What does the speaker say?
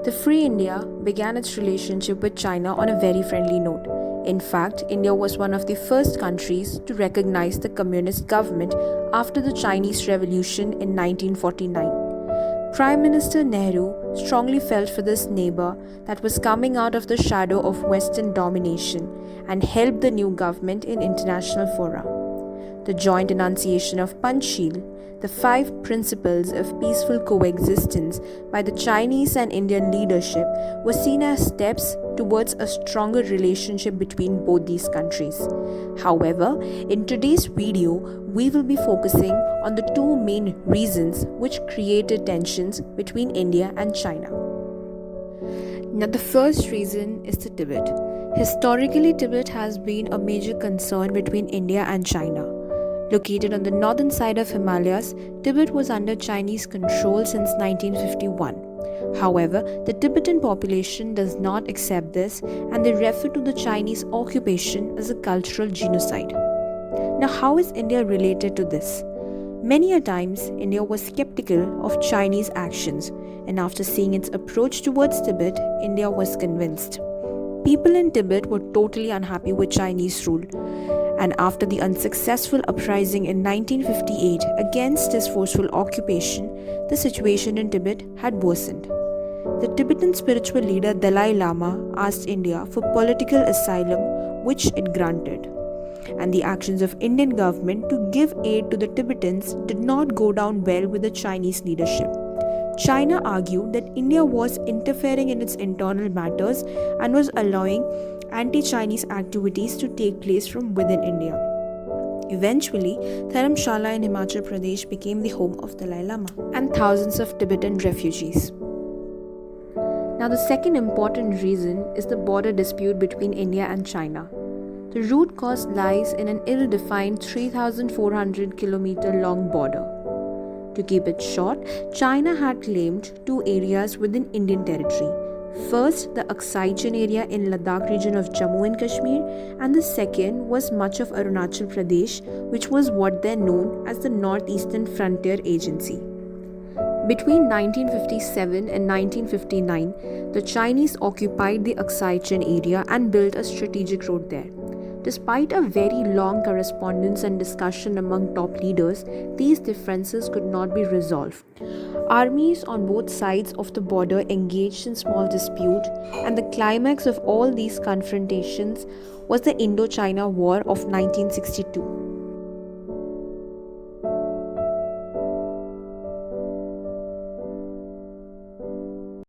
The Free India began its relationship with China on a very friendly note. In fact, India was one of the first countries to recognize the communist government after the Chinese Revolution in 1949. Prime Minister Nehru strongly felt for this neighbor that was coming out of the shadow of Western domination and helped the new government in international fora. The joint enunciation of Panchsheel, the 5 principles of peaceful coexistence by the Chinese and Indian leadership, was seen as steps towards a stronger relationship between both these countries. However, in today's video, we will be focusing on the 2 main reasons which created tensions between India and China. Now, the first reason is the Tibet. Historically, Tibet has been a major concern between India and China. Located on the northern side of Himalayas, Tibet was under Chinese control since 1951. However, the Tibetan population does not accept this and they refer to the Chinese occupation as a cultural genocide. Now, how is India related to this? Many a times, India was skeptical of Chinese actions, and after seeing its approach towards Tibet, India was convinced. People in Tibet were totally unhappy with Chinese rule, and after the unsuccessful uprising in 1958 against this forceful occupation, the situation in Tibet had worsened. The Tibetan spiritual leader Dalai Lama asked India for political asylum, which it granted. And the actions of Indian government to give aid to the Tibetans did not go down well with the Chinese leadership. China argued that India was interfering in its internal matters and was allowing anti-Chinese activities to take place from within India. Eventually, Dharamshala in Himachal Pradesh became the home of Dalai Lama and thousands of Tibetan refugees. Now, the second important reason is the border dispute between India and China. The root cause lies in an ill-defined 3,400 km long border. To keep it short, China had claimed 2 areas within Indian territory. First, the Aksai Chin area in Ladakh region of Jammu and Kashmir, and the second was much of Arunachal Pradesh, which was what then known as the Northeastern Frontier Agency. Between 1957 and 1959, the Chinese occupied the Aksai Chin area and built a strategic road there. Despite a very long correspondence and discussion among top leaders, these differences could not be resolved. Armies on both sides of the border engaged in small dispute, and the climax of all these confrontations was the Indo-China War of 1962.